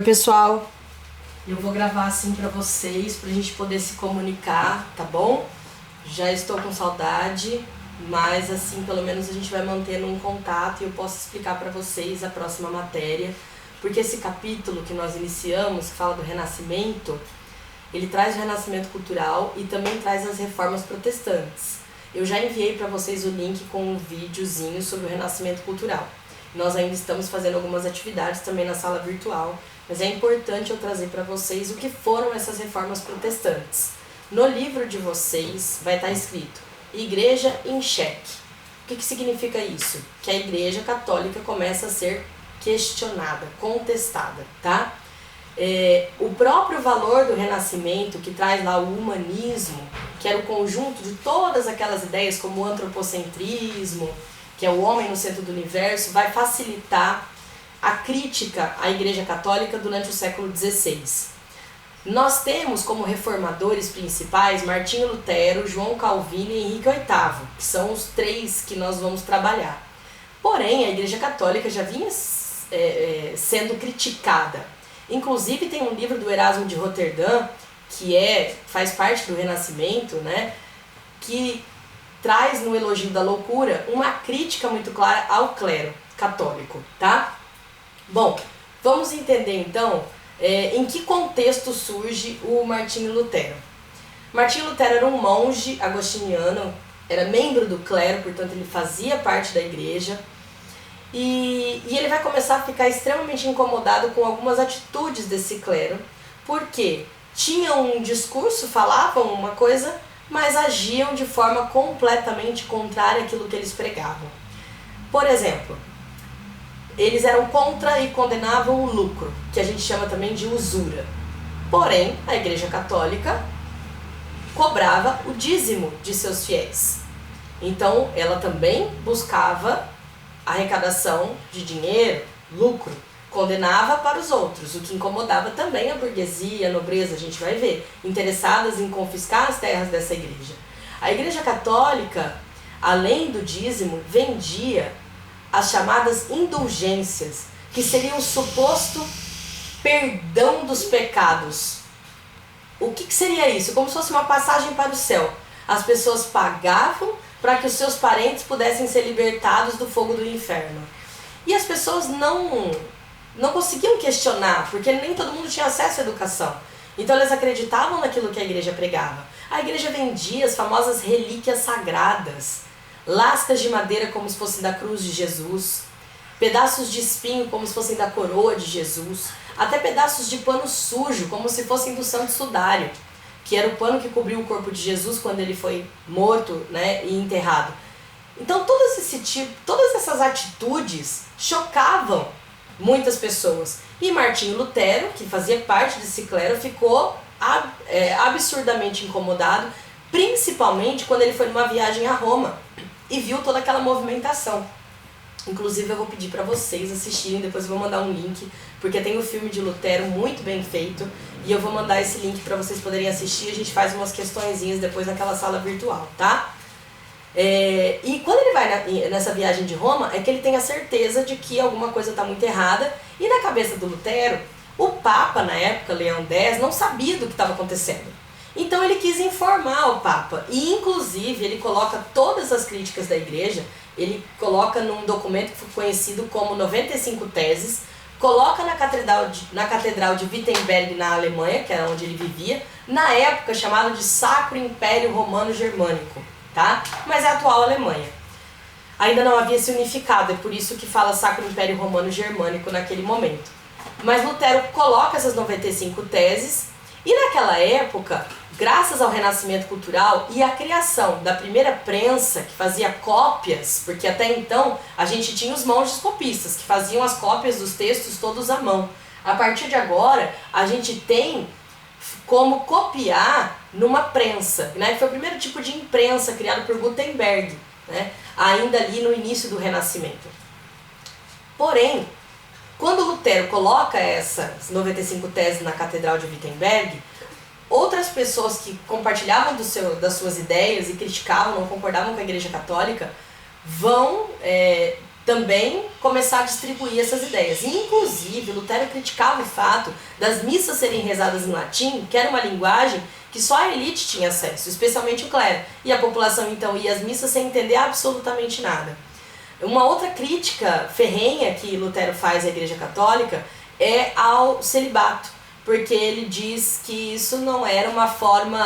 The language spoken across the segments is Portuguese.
Pessoal, eu vou gravar assim pra vocês, pra gente poder se comunicar, tá bom? Já estou com saudade, mas assim, pelo menos a gente vai mantendo um contato e eu posso explicar pra vocês a próxima matéria, porque esse capítulo que nós iniciamos, que fala do Renascimento, ele traz o Renascimento cultural e também traz as reformas protestantes. Eu já enviei pra vocês o link com um videozinho sobre o Renascimento cultural. Nós ainda estamos fazendo algumas atividades também na sala virtual, mas é importante eu trazer para vocês o que foram essas reformas protestantes. No livro de vocês vai estar escrito Igreja em Xeque. O que significa isso? Que a Igreja Católica começa a ser questionada, contestada, tá? O próprio valor do Renascimento, que traz lá o humanismo, que era o conjunto de todas aquelas ideias como o antropocentrismo, que é o homem no centro do universo, vai facilitar a crítica à Igreja Católica durante o século XVI. Nós temos como reformadores principais Martinho Lutero, João Calvino e Henrique VIII, que são os três que nós vamos trabalhar. Porém, a Igreja Católica já vinha sendo criticada. Inclusive tem um livro do Erasmo de Roterdã, que faz parte do Renascimento, né, que traz no Elogio da Loucura uma crítica muito clara ao clero católico, tá? Bom, vamos entender então em que contexto surge o Martinho Lutero. Martinho Lutero era um monge agostiniano, era membro do clero, portanto ele fazia parte da igreja, e ele vai começar a ficar extremamente incomodado com algumas atitudes desse clero, porque tinham um discurso, falavam uma coisa, mas agiam de forma completamente contrária àquilo que eles pregavam. Por exemplo, eles eram contra e condenavam o lucro, que a gente chama também de usura. Porém, a Igreja Católica cobrava o dízimo de seus fiéis. Então, ela também buscava arrecadação de dinheiro, lucro, condenava para os outros, o que incomodava também a burguesia, a nobreza, a gente vai ver, interessadas em confiscar as terras dessa igreja. A Igreja Católica, além do dízimo, vendia as chamadas indulgências, que seriam o suposto perdão dos pecados. O que seria isso? Como se fosse uma passagem para o céu. As pessoas pagavam para que os seus parentes pudessem ser libertados do fogo do inferno. E as pessoas não conseguiam questionar, porque nem todo mundo tinha acesso à educação. Então eles acreditavam naquilo que a igreja pregava. A igreja vendia as famosas relíquias sagradas, lascas de madeira como se fossem da cruz de Jesus, pedaços de espinho como se fossem da coroa de Jesus, até pedaços de pano sujo como se fossem do santo sudário, que era o pano que cobriu o corpo de Jesus quando ele foi morto, né, e enterrado. Então todas essas atitudes chocavam muitas pessoas. E Martinho Lutero, que fazia parte desse clero, ficou absurdamente incomodado, principalmente quando ele foi numa viagem a Roma e viu toda aquela movimentação. Inclusive eu vou pedir para vocês assistirem, depois eu vou mandar um link, porque tem o filme de Lutero muito bem feito, e eu vou mandar esse link para vocês poderem assistir, a gente faz umas questõezinhas depois naquela sala virtual, tá? E quando ele vai nessa viagem de Roma, é que ele tem a certeza de que alguma coisa está muito errada, e na cabeça do Lutero, o Papa, na época, Leão X, não sabia do que estava acontecendo. Então ele quis informar o Papa, e inclusive ele coloca todas as críticas da igreja, ele coloca num documento que foi conhecido como 95 Teses, coloca na catedral de Wittenberg, na Alemanha, que era onde ele vivia, na época chamado de Sacro Império Romano Germânico, tá? Mas é a atual Alemanha. Ainda não havia se unificado, é por isso que fala Sacro Império Romano Germânico naquele momento. Mas Lutero coloca essas 95 teses, e naquela época, graças ao Renascimento cultural e à criação da primeira prensa, que fazia cópias, porque até então a gente tinha os monges copistas, que faziam as cópias dos textos todos à mão. A partir de agora, a gente tem como copiar numa prensa, né? Foi o primeiro tipo de imprensa criado por Gutenberg, né? Ainda ali no início do Renascimento. Porém, quando Lutero coloca essas 95 teses na Catedral de Wittenberg, outras pessoas que compartilhavam das suas ideias e criticavam, não concordavam com a Igreja Católica, vão também começar a distribuir essas ideias. Inclusive, Lutero criticava o fato das missas serem rezadas em latim, que era uma linguagem que só a elite tinha acesso, especialmente o clero. E a população então ia às missas sem entender absolutamente nada. Uma outra crítica ferrenha que Lutero faz à Igreja Católica é ao celibato, porque ele diz que isso não era uma forma,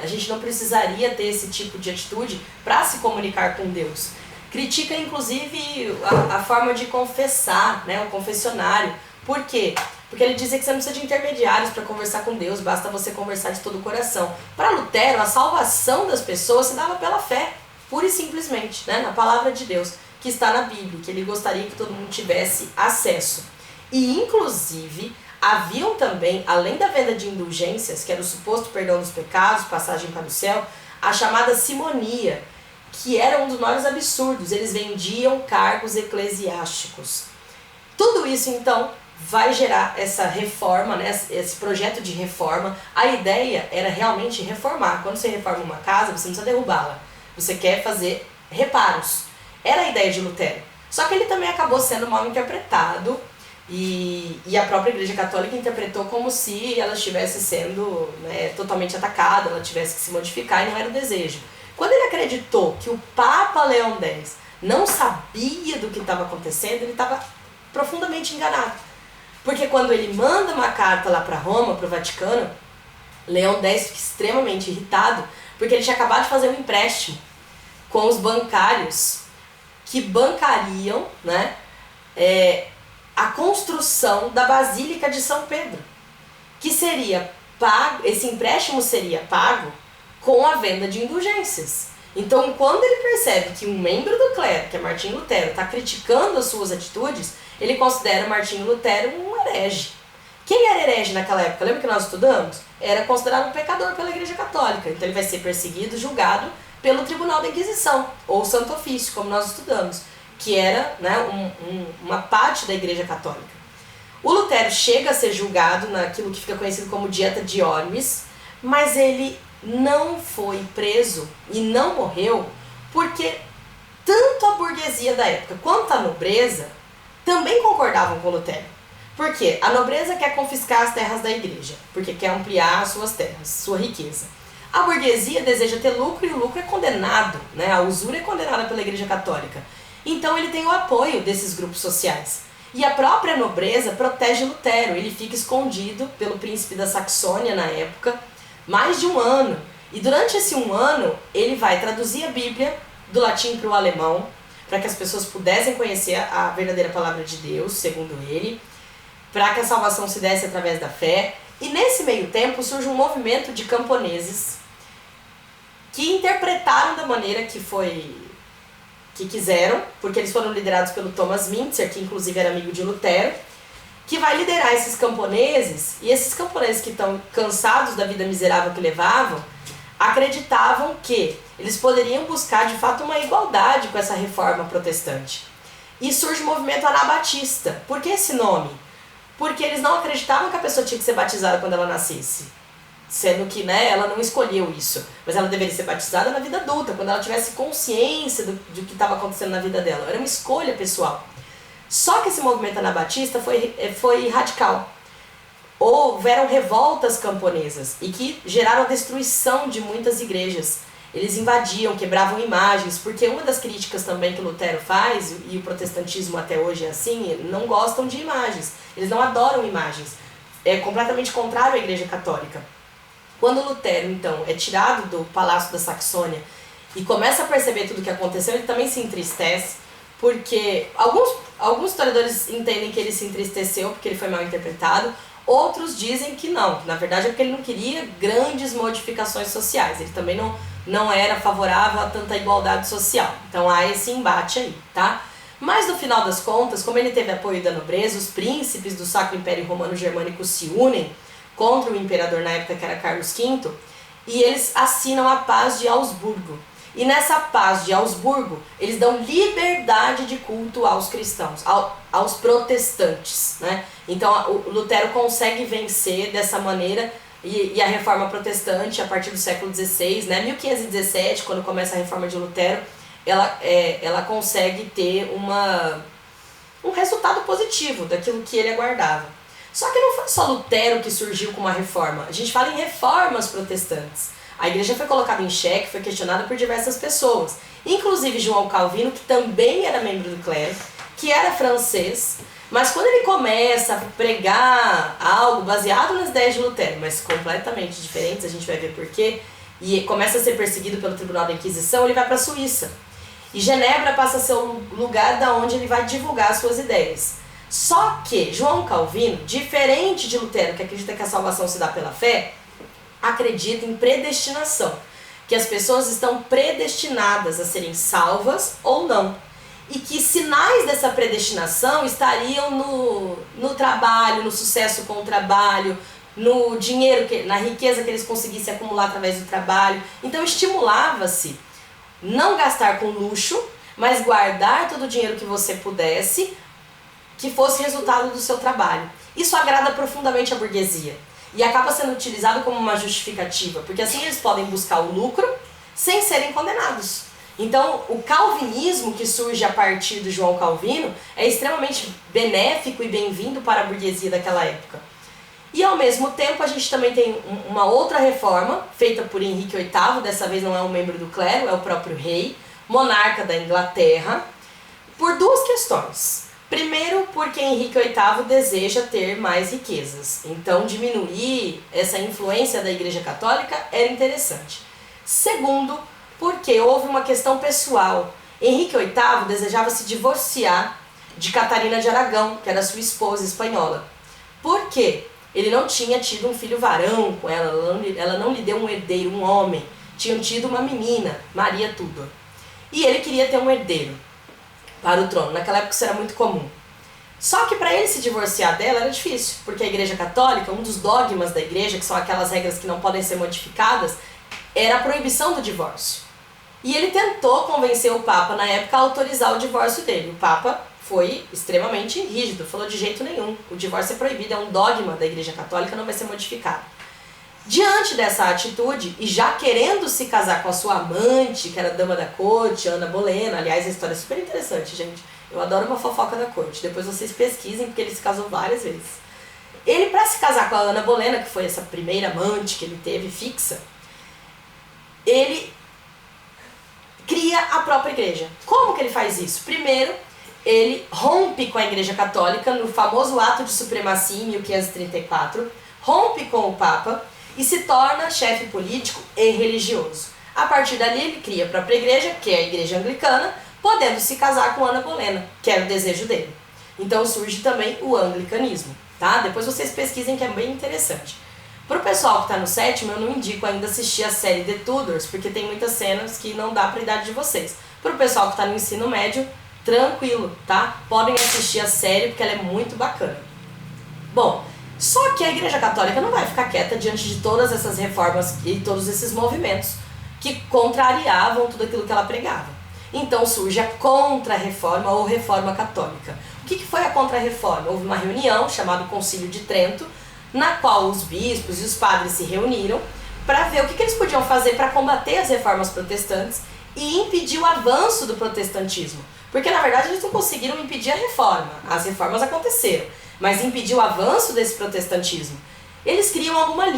a gente não precisaria ter esse tipo de atitude para se comunicar com Deus. Critica inclusive a forma de confessar, né, o confessionário. Por quê? Porque ele dizia que você não precisa de intermediários para conversar com Deus, basta você conversar de todo o coração. Para Lutero, a salvação das pessoas se dava pela fé, pura e simplesmente, né, na palavra de Deus, que está na Bíblia, que ele gostaria que todo mundo tivesse acesso. E inclusive, haviam também, além da venda de indulgências, que era o suposto perdão dos pecados, passagem para o céu, a chamada simonia, que era um dos maiores absurdos. Eles vendiam cargos eclesiásticos. Tudo isso, então, vai gerar essa reforma, né, esse projeto de reforma. A ideia era realmente reformar. Quando você reforma uma casa, você não precisa derrubá-la. Você quer fazer reparos. Era a ideia de Lutero. Só que ele também acabou sendo mal interpretado e a própria Igreja Católica interpretou como se ela estivesse sendo, né, totalmente atacada, ela tivesse que se modificar e não era o desejo. Quando ele acreditou que o Papa Leão X não sabia do que estava acontecendo, ele estava profundamente enganado. Porque quando ele manda uma carta lá para Roma, para o Vaticano, Leão X fica extremamente irritado, porque ele tinha acabado de fazer um empréstimo com os bancários que bancariam, né, a construção da Basílica de São Pedro, que seria pago, esse empréstimo seria pago com a venda de indulgências. Então, quando ele percebe que um membro do clero, que é Martinho Lutero, está criticando as suas atitudes, ele considera Martinho Lutero um herege. Quem era herege naquela época? Lembra que nós estudamos? Era considerado um pecador pela Igreja Católica. Então ele vai ser perseguido, julgado pelo Tribunal da Inquisição, ou Santo Ofício, como nós estudamos, que era, né, uma parte da Igreja Católica. O Lutero chega a ser julgado naquilo que fica conhecido como Dieta de Ormes, mas ele não foi preso e não morreu porque tanto a burguesia da época quanto a nobreza também concordavam com Lutero. Por quê? A nobreza quer confiscar as terras da igreja, porque quer ampliar as suas terras, sua riqueza. A burguesia deseja ter lucro e o lucro é condenado, né? A usura é condenada pela Igreja Católica. Então ele tem o apoio desses grupos sociais. E a própria nobreza protege Lutero. Ele fica escondido pelo príncipe da Saxônia na época, mais de um ano. E durante esse um ano, ele vai traduzir a Bíblia do latim para o alemão, para que as pessoas pudessem conhecer a verdadeira palavra de Deus, segundo ele, para que a salvação se desse através da fé. E nesse meio tempo surge um movimento de camponeses que interpretaram da maneira que quiseram, porque eles foram liderados pelo Thomas Mintzer, que inclusive era amigo de Lutero, que vai liderar esses camponeses, e esses camponeses que estão cansados da vida miserável que levavam, acreditavam que eles poderiam buscar de fato uma igualdade com essa reforma protestante. E surge o movimento anabatista. Por que esse nome? Porque eles não acreditavam que a pessoa tinha que ser batizada quando ela nascesse. Sendo que, né, ela não escolheu isso. Mas ela deveria ser batizada na vida adulta, quando ela tivesse consciência do que estava acontecendo na vida dela. Era uma escolha pessoal. Só que esse movimento anabatista foi radical. Houveram revoltas camponesas e que geraram a destruição de muitas igrejas. Eles invadiam, quebravam imagens, porque uma das críticas também que Lutero faz, e o protestantismo até hoje é assim, não gostam de imagens. Eles não adoram imagens. É completamente contrário à Igreja Católica. Quando Lutero, então, é tirado do Palácio da Saxônia e começa a perceber tudo o que aconteceu, ele também se entristece, porque alguns historiadores entendem que ele se entristeceu porque ele foi mal interpretado, outros dizem que não, na verdade é porque ele não queria grandes modificações sociais, ele também não era favorável a tanta igualdade social, então há esse embate aí, tá? Mas no final das contas, como ele teve apoio da nobreza, os príncipes do Sacro Império Romano Germânico se unem contra o imperador na época, que era Carlos V, e eles assinam a Paz de Augsburgo. E nessa Paz de Augsburgo, eles dão liberdade de culto aos cristãos, aos protestantes, né? Então o Lutero consegue vencer dessa maneira, e a reforma protestante, a partir do século XVI, né? 1517, quando começa a reforma de Lutero, ela consegue ter um resultado positivo daquilo que ele aguardava. Só que não foi só Lutero que surgiu com uma reforma. A gente fala em reformas protestantes. A igreja foi colocada em xeque, foi questionada por diversas pessoas. Inclusive João Calvino, que também era membro do clero, que era francês. Mas quando ele começa a pregar algo baseado nas ideias de Lutero, mas completamente diferentes, a gente vai ver por quê, e começa a ser perseguido pelo Tribunal da Inquisição, ele vai para a Suíça. E Genebra passa a ser o lugar da onde ele vai divulgar as suas ideias. Só que João Calvino, diferente de Lutero, que acredita que a salvação se dá pela fé, acredita em predestinação, que as pessoas estão predestinadas a serem salvas ou não. E que sinais dessa predestinação estariam no trabalho, no sucesso com o trabalho, no dinheiro, na riqueza que eles conseguissem acumular através do trabalho. Então estimulava-se não gastar com luxo, mas guardar todo o dinheiro que você pudesse, que fosse resultado do seu trabalho. Isso agrada profundamente a burguesia e acaba sendo utilizado como uma justificativa, porque assim eles podem buscar o lucro sem serem condenados. Então, o calvinismo que surge a partir do João Calvino é extremamente benéfico e bem-vindo para a burguesia daquela época. E ao mesmo tempo a gente também tem uma outra reforma feita por Henrique VIII, dessa vez não é um membro do clero, é o próprio rei, monarca da Inglaterra, por duas questões. Primeiro, porque Henrique VIII deseja ter mais riquezas, então diminuir essa influência da Igreja Católica era interessante. Segundo, porque houve uma questão pessoal. Henrique VIII desejava se divorciar de Catarina de Aragão, que era sua esposa espanhola. Por quê? Ele não tinha tido um filho varão com ela não lhe deu um herdeiro, um homem. Tinham tido uma menina, Maria Tudor. E ele queria ter um herdeiro para o trono. Naquela época isso era muito comum. Só que para ele se divorciar dela era difícil, porque a Igreja Católica, um dos dogmas da Igreja, que são aquelas regras que não podem ser modificadas, era a proibição do divórcio. E ele tentou convencer o Papa na época a autorizar o divórcio dele. O Papa foi extremamente rígido, falou de jeito nenhum. O divórcio é proibido, é um dogma da Igreja Católica, não vai ser modificado. Diante dessa atitude, e já querendo se casar com a sua amante, que era dama da corte, Ana Bolena, aliás, a história é super interessante, gente. Eu adoro uma fofoca da corte, depois vocês pesquisem, porque ele se casou várias vezes. Ele, para se casar com a Ana Bolena, que foi essa primeira amante que ele teve fixa, ele cria a própria igreja. Como que ele faz isso? Primeiro, ele rompe com a Igreja Católica no famoso ato de supremacia em 1534, rompe com o Papa e se torna chefe político e religioso. A partir dali ele cria a própria igreja, que é a Igreja Anglicana, podendo se casar com Ana Bolena, que era o desejo dele. Então surge também o anglicanismo, tá? Depois vocês pesquisem, que é bem interessante. Pro pessoal que tá no sétimo, eu não indico ainda assistir a série The Tudors, porque tem muitas cenas que não dá pra idade de vocês. Pro pessoal que tá no ensino médio, tranquilo, tá? Podem assistir a série, porque ela é muito bacana. Bom, só que a Igreja Católica não vai ficar quieta diante de todas essas reformas e todos esses movimentos que contrariavam tudo aquilo que ela pregava. Então surge a Contra-Reforma ou Reforma Católica. O que foi a Contra-Reforma? Houve uma reunião chamada Concílio de Trento, na qual os bispos e os padres se reuniram para ver o que eles podiam fazer para combater as reformas protestantes e impedir o avanço do protestantismo. Porque, na verdade, eles não conseguiram impedir a reforma. As reformas aconteceram, mas impedir o avanço desse protestantismo. Eles criam algumas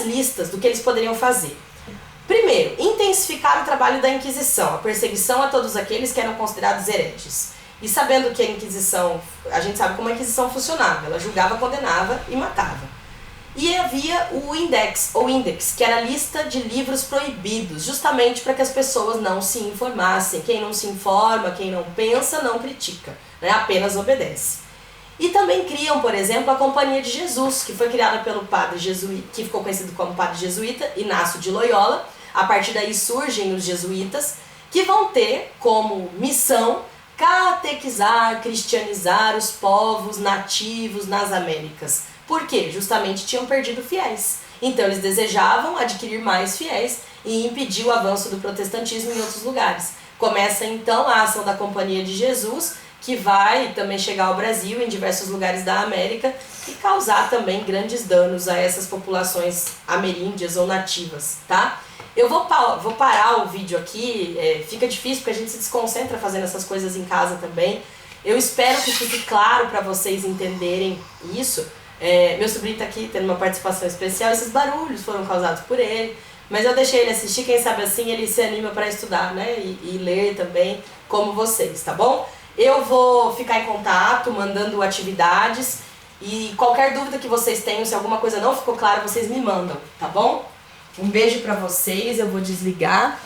listas do que eles poderiam fazer. Primeiro, intensificar o trabalho da Inquisição, a perseguição a todos aqueles que eram considerados hereges. E sabendo que a Inquisição, a gente sabe como a Inquisição funcionava, ela julgava, condenava e matava. E havia o Index, que era a lista de livros proibidos, justamente para que as pessoas não se informassem. Quem não se informa, quem não pensa, não critica, né? Apenas obedece. E também criam, por exemplo, a Companhia de Jesus, que foi criada pelo padre jesuíta, que ficou conhecido como padre jesuíta, Inácio de Loyola. A partir daí surgem os jesuítas, que vão ter como missão catequizar, cristianizar os povos nativos nas Américas. Por quê? Justamente tinham perdido fiéis. Então eles desejavam adquirir mais fiéis e impedir o avanço do protestantismo em outros lugares. Começa então a ação da Companhia de Jesus, que vai também chegar ao Brasil, em diversos lugares da América, e causar também grandes danos a essas populações ameríndias ou nativas, tá? Eu vou parar o vídeo aqui, fica difícil porque a gente se desconcentra fazendo essas coisas em casa também. Eu espero que fique claro para vocês entenderem isso. Meu sobrinho tá aqui tendo uma participação especial, esses barulhos foram causados por ele, mas eu deixei ele assistir, quem sabe assim ele se anima para estudar, né, e ler também, como vocês, tá bom? Eu vou ficar em contato, mandando atividades, e qualquer dúvida que vocês tenham, se alguma coisa não ficou clara, vocês me mandam, tá bom? Um beijo pra vocês, eu vou desligar.